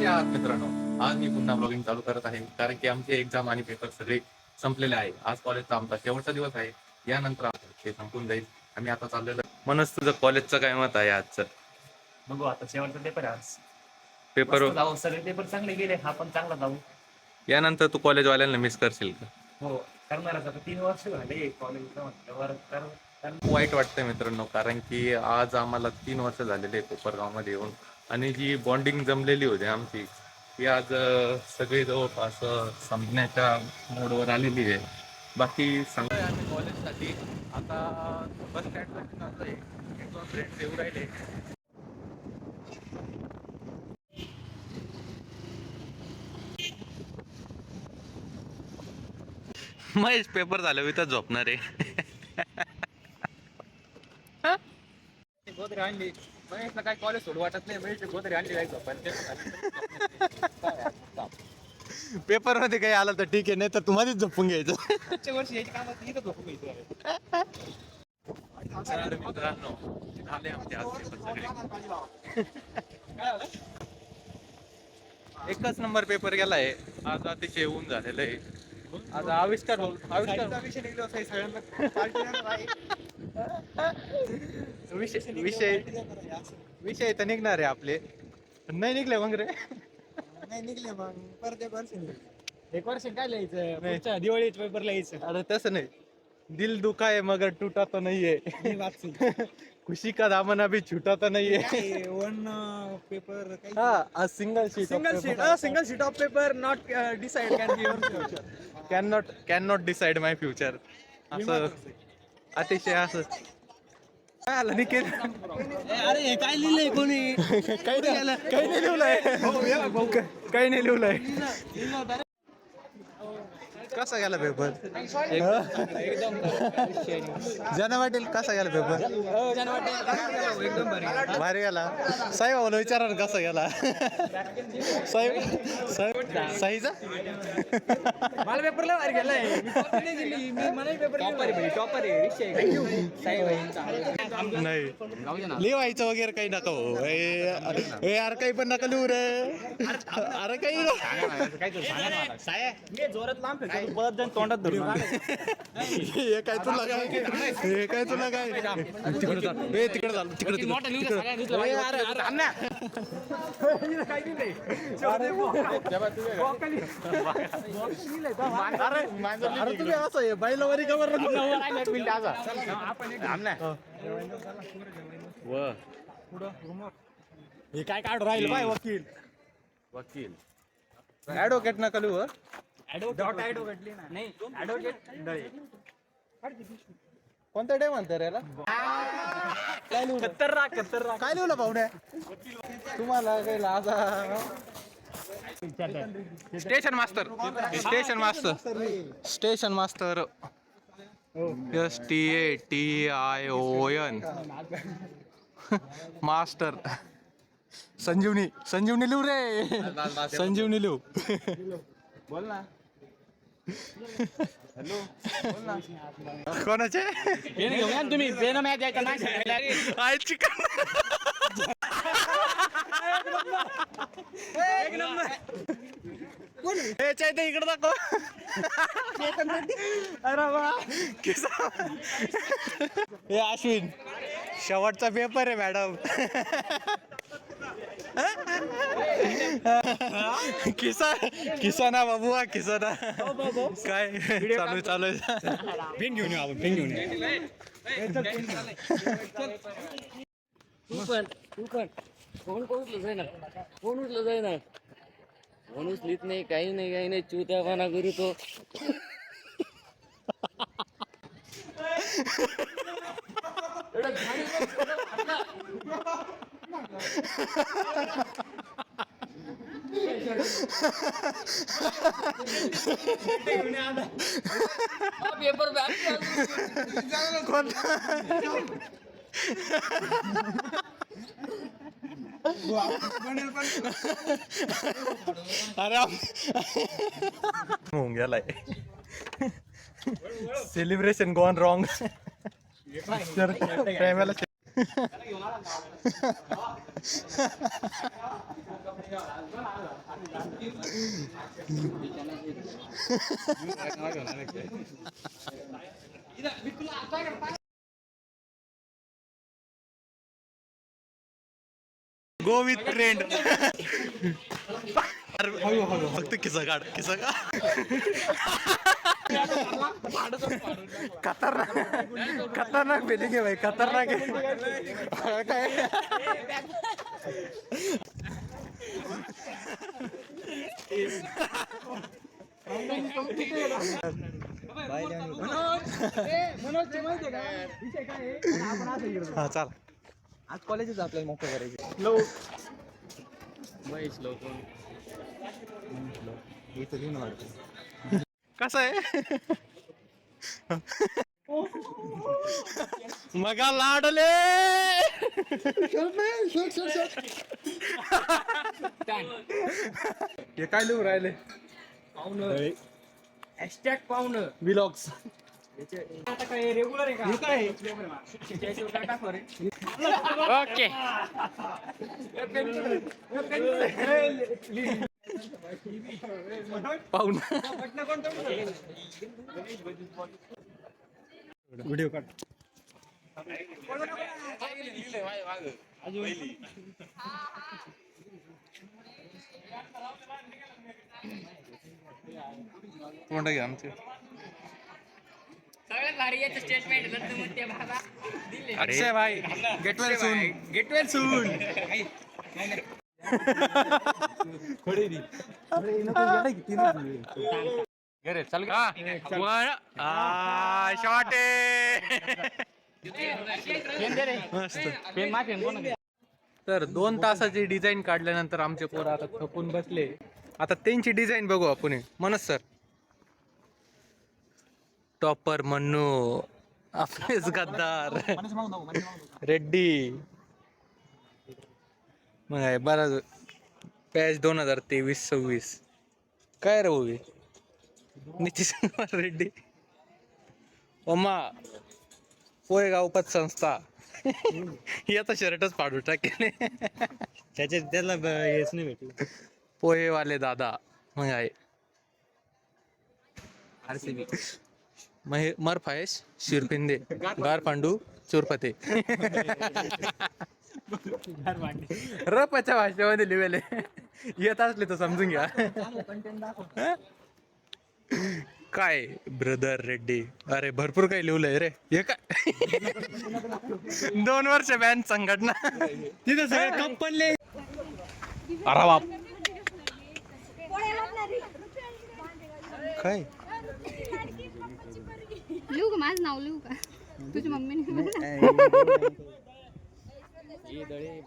कसे आहात मित्रांनो? आज मी पुन्हा ब्लॉगिंग चालू करत आहे कारण की आमचे एक्झाम आणि पेपर सगळे संपलेले आहे. आज कॉलेजचा आमचा शेवटचा दिवस आहे. यानंतर ते संपून जाईल. आम्ही आता चाललेलो. मनस तुझं कॉलेजचं काय मत आहे आजचं? बघू आता शेवटचा पेपर आहे आज. पेपर मस्त जाऊ, सगळे पेपर चांगले गेले, हा पण चांगला जाऊ. यानंतर तू कॉलेजवाल्यांना मिस करशील का? हो, करणारच आता 3 वर्ष झाले कॉलेजला म्हटल्यावर कारण वाईट वाटतंय मित्रांनो कारण की आज आम्हाला 3 वर्ष झालेले कोपरगावमध्ये येऊन आणि जी बॉन्डिंग जमलेली होती आमची ती आज सगळी जवळपास संपण्याच्या मोडवर आलेली आहे. बाकी सांगतोय आम्ही कॉलेजसाठी आता बस स्टँडला जातोय. एक दोन फ्रेंड्स येऊ राहिले. महेश पेपर झाल्यावर इथं झोपणार आहे. गोदरी आणली. महेशला काय कॉलेज सोडू वाटत नाही. महेश गोदरी आणली जायचं पण पेपर मध्ये काही आलं तर ठीक आहे, नाही तर तुम्हालाच झोपून घ्यायचं. पुढच्या वर्षी याची कामात इथं झोपून घ्यायचं. तर मित्रांनो झाले आमचे आज पेपर सगळे. एकच नंबर पेपर गेलाय आज. अतिशय ऊन झालेलं आहे. आज आविष्कार विषय निघलो होता सगळ्यांना विषय तर निघणार आहे आपले, पण नाही निघले मग रे. नाही निघले मग परत एक वर्ष काय लिहायचं? पुढच्या दिवाळीत पेपर लिहायचं. अरे तसं नाही, दिल दुखा है मगर टूटा तो नहीं है. खुशी का दामन अभी छूटा तो नहीं है. वन पेपर हा, single sheet of paper not decide can not decide my future. असं अतिशय असं काय आलं निकेल. अरे काय लिहिलंय कोणी? काही नाही लिहिलंय. काही नाही लिहिलंय. कसा गेला पेपर? ज्यांना वाटेल कसा गेला पेपर? भारी गेला. साई भाऊला विचारा ना कसा गेला. साईचा मला पेपर लय भारी गेलाय. मी मला पेपर लय भारी टॉपर आहे. नाही लिहायचं वगैरे काही नका हो. अरे काही पण नका लिहू रे. अरे काही मी जोरात लांब फेकतो. परत जाऊन तोंडात धरून हे काय तुला काय तिकडे अरे तुम्ही असं आहे बाईला वरी कवर. हे काय काढ राहील बाय वकील ऍडव्होकेट नका लिहू. कोणता डे म्हणतात याला? काय लिहलं पाहुण्या तुम्हाला काही लाजा? Station master STATION master. Sanjivani लिहू रे. संजीवनी लिहू. बोल ना. हॅलो बोल ना. कोणाचे पेन घेऊन तुम्ही. पेन मॅच द्यायचा नाही. I chicken. एक नंबर. हे चैत इकडे दाखव. अरे वा हे अश्विन शेवटचा पेपर आहे मॅडम. किसाना बाबू किसाना काय चालू आहे. पेन घेऊन आपण पेन घेऊन तू पण फोन उचलत जाय ना फोन उचलीत नाही. काही नाही चुत्यापणा करू तो. पेपर अरे होऊन गेलाय. Celebration gone wrong. Go with trend. फक्त किस्सा काढ किस्सा काढ. खतरनाक फिलिंग आहे भाई, खतरनाक आहे काय. हा चाल. आज कॉलेजच आपल्याला मोकळं करायचं. महेश लोक इथं लिहून वाटतं. कसं आहे. मगा लाडले. हे काय लिहून राहिले. हॅशटॅग पाहुणं. व्लॉग्स. आता काय रेग्युलर आहे का? हे काय? ओके. पाहून व्हिडिओ काढ. तोंड घ्या आमचे. सगळ्यात भारी याचं स्टेटमेंट नंतर मग ते भागा दिले. अरे भाई get well soon. Get well soon. चल शॉर्ट तर 2 तासाची डिझाईन काढल्यानंतर आमचे पोरं आता थकून बसले. आता त्यांची डिझाईन बघू आपण. मनोज सर. टॉपर मन्नू. आपलेच गद्दार रेड्डी. मग आहे बरं. पॅच 2023-26. काय रे भाऊ. नितीश कुमार रेड्डी. ओमा पोयगाव पतसंस्था. याचा शर्टच पाडू टाकेल. त्याला हेच नाही भेटलं. पोहेवाले दादा. मग आहे RCB. मरफायश शिरपिंदे गारपांडू चोरपते. रपाच्या भाषेमध्ये लिहिलेले. येत असले तर समजून घ्या. काय ब्रदर रेड्डी. अरे भरपूर काही लिहिलंय रे. हे काय 2 वर्ष बॅन संघटना. तिथे सगळे कंपनले. अरे बाप. काय लिहू का माझं नाव लिहू का तुझी मम्मीने दळे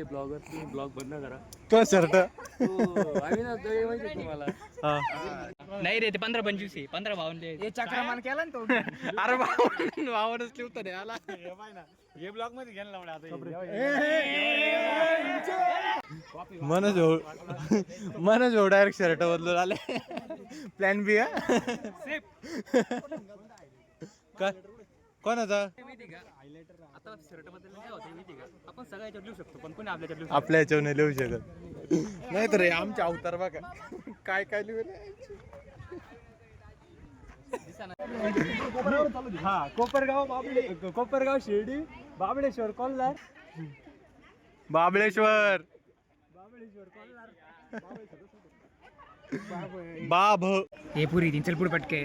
ब्लॉगर तुम्ही ब्लॉग बंद करा. तो शर्ट. अविनाश दळे माहिती तुम्हाला. नाही रे ते 15-25 आहे. 15-52 हे चक्रमान केला ना तो. अरे वावरच लिहतो रे आला. हे ब्लॉग मध्ये घ्यायला लावला आता. मनोज भाऊ डायरेक्ट शर्ट बदलून आले. प्लॅन बी. काय कोणाचा. आता शर्ट बद्दल काय होतं माहिती का? आपण सगळ्याच्यावर लिहू शकतो पण कोणी आपल्याच्यावर लिहू आपल्या याच्यावर नाही लिहू शकत. नाही तर आमच्या अवतार बघा काय काय लिहू. हा कोपरगाव बाबळे. कोपरगाव शिर्डी बाबळेश्वर कोल्हार. बाबळेश्वर. बाब. हे पुरी तीन चल पुढे पटके.